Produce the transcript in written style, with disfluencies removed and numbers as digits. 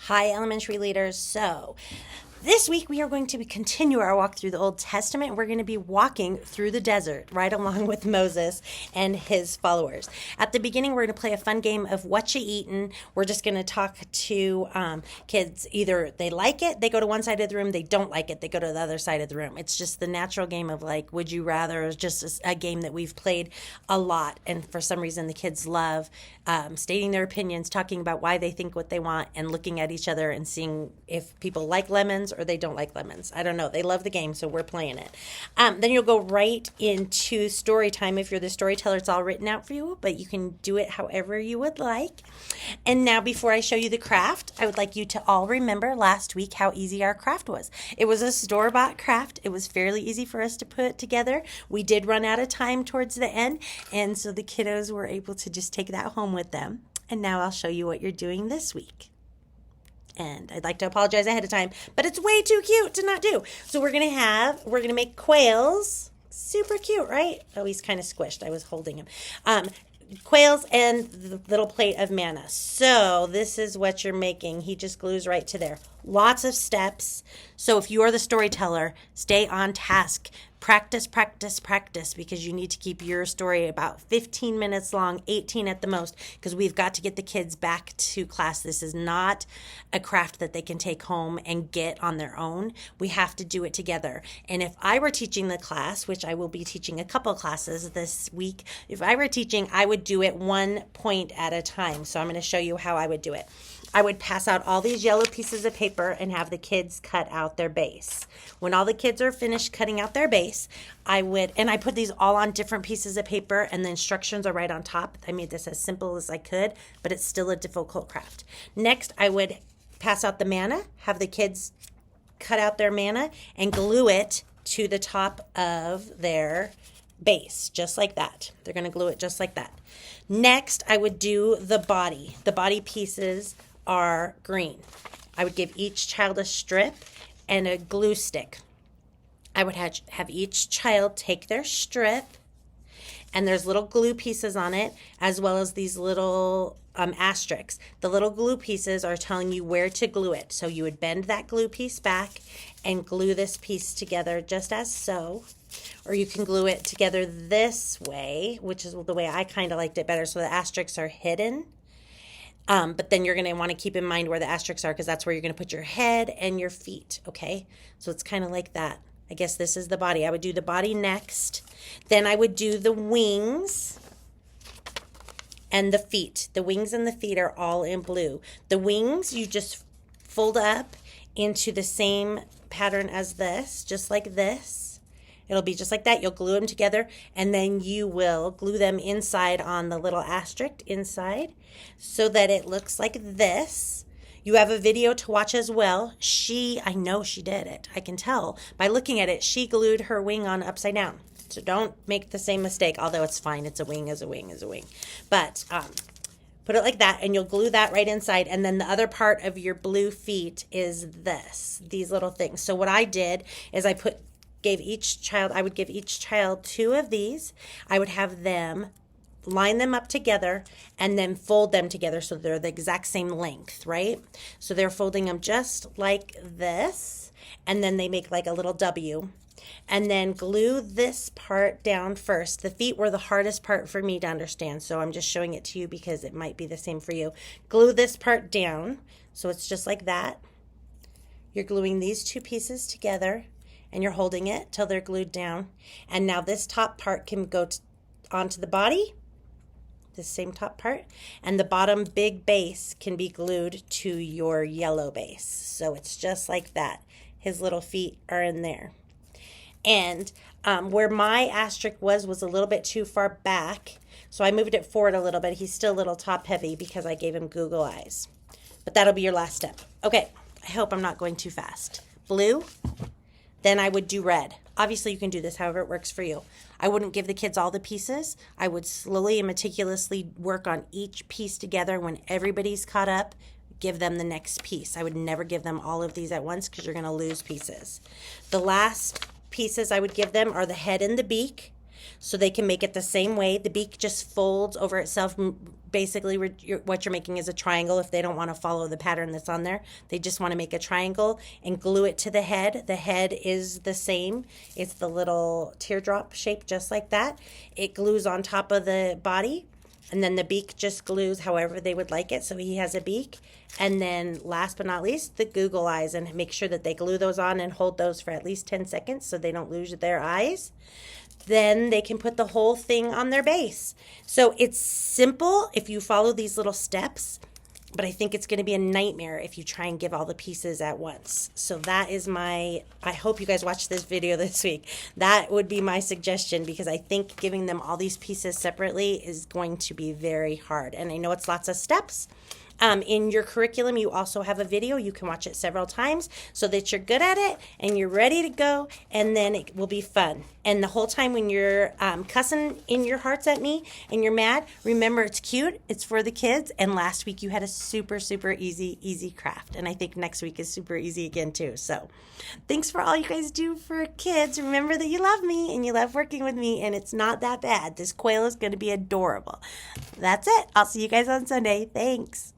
Hi, elementary leaders. So, this week we are going to continue our walk through the Old Testament. We're going to be walking through the desert right along with Moses and his followers. At the beginning, we're going to play a fun game of what you eatin'. We're just going to talk to kids. Either they like it, they go to one side of the room. They don't like it, they go to the other side of the room. It's just the natural game of like, would you rather? It's just a game that we've played a lot. And for some reason, the kids love stating their opinions, talking about why they think what they want, and looking at each other and seeing if people like lemons or they don't like lemons. I don't know. They love the game, so we're playing it. Then you'll go right into story time. If you're the storyteller, it's all written out for you, but you can do it however you would like. And now, before I show you the craft, I would like you to all remember last week how easy our craft was. It was a store-bought craft. It was fairly easy for us to put together. We did run out of time towards the end, and so the kiddos were able to just take that home with them. And now I'll show you what you're doing this week. And I'd like to apologize ahead of time, but it's way too cute to not do. So we're gonna make quails. Super cute, right? Oh, he's kind of squished. I was holding him. Quails and the little plate of manna. So this is what you're making. He just glues right to there. Lots of steps. So if you are the storyteller, stay on task. Practice, practice, practice, because you need to keep your story about 15 minutes long, 18 at the most, because we've got to get the kids back to class. This is not a craft that they can take home and get on their own. We have to do it together. And if I were teaching the class, which I will be teaching a couple classes this week, if I were teaching, I would do it 1 point at a time. So I'm going to show you how I would do it. I would pass out all these yellow pieces of paper and have the kids cut out their base. When all the kids are finished cutting out their base, I put these all on different pieces of paper, and the instructions are right on top. I made this as simple as I could, but it's still a difficult craft. Next, I would pass out the manna, have the kids cut out their manna and glue it to the top of their base, just like that. They're going to glue it just like that. Next, I would do the body. The body pieces are green. I would give each child a strip and a glue stick. I would have each child take their strip, and there's little glue pieces on it, as well as these little asterisks. The little glue pieces are telling you where to glue it. So you would bend that glue piece back and glue this piece together just as so. Or you can glue it together this way, which is the way I kind of liked it better. So the asterisks are hidden. But then you're going to want to keep in mind where the asterisks are, because that's where you're going to put your head and your feet, okay? So it's kind of like that. I guess this is the body. I would do the body next. Then I would do the wings and the feet. The wings and the feet are all in blue. The wings you just fold up into the same pattern as this, just like this. It'll be just like that. You'll glue them together, and then you will glue them inside on the little asterisk inside so that it looks like this. You have a video to watch as well. I know she did it. I can tell by looking at it. She glued her wing on upside down. So don't make the same mistake, although it's fine. It's a wing is a wing is a wing. But put it like that, and you'll glue that right inside. And then the other part of your blue feet is these little things. So what I did is I would give each child 2 of these. I would have them line them up together and then fold them together so they're the exact same length, right? So they're folding them just like this, and then they make like a little W. And then glue this part down first. The feet were the hardest part for me to understand, so I'm just showing it to you because it might be the same for you. Glue this part down, so it's just like that. You're gluing these 2 pieces together, and you're holding it till they're glued down. And now this top part can go onto the body, this same top part, and the bottom big base can be glued to your yellow base. So it's just like that. His little feet are in there. And where my asterisk was a little bit too far back, so I moved it forward a little bit. He's still a little top heavy because I gave him Google eyes. But that'll be your last step. Okay, I hope I'm not going too fast. Blue. Then I would do red. Obviously, you can do this however it works for you. I wouldn't give the kids all the pieces. I would slowly and meticulously work on each piece together. When everybody's caught up, give them the next piece. I would never give them all of these at once because you're going to lose pieces. The last pieces I would give them are the head and the beak, so they can make it the same way. The beak just folds over itself basically what you're making is a triangle. If they don't want to follow the pattern that's on there, they just want to make a triangle and glue it to the head. The head is the same. It's the little teardrop shape, just like that. It glues on top of the body, and then the beak just glues however they would like it. So he has a beak. And then last but not least, the Google eyes, and make sure that they glue those on and hold those for at least 10 seconds so they don't lose their eyes. Then they can put the whole thing on their base. So it's simple if you follow these little steps, but I think it's going to be a nightmare if you try and give all the pieces at once. So that is I hope you guys watch this video this week. That would be my suggestion, because I think giving them all these pieces separately is going to be very hard. And I know it's lots of steps. In your curriculum, you also have a video. You can watch it several times so that you're good at it and you're ready to go, and then it will be fun. And the whole time when you're cussing in your hearts at me and you're mad, remember it's cute, it's for the kids, and last week you had a super, super easy craft. And I think next week is super easy again too. So thanks for all you guys do for kids. Remember that you love me and you love working with me, and it's not that bad. This quail is going to be adorable. That's it. I'll see you guys on Sunday. Thanks.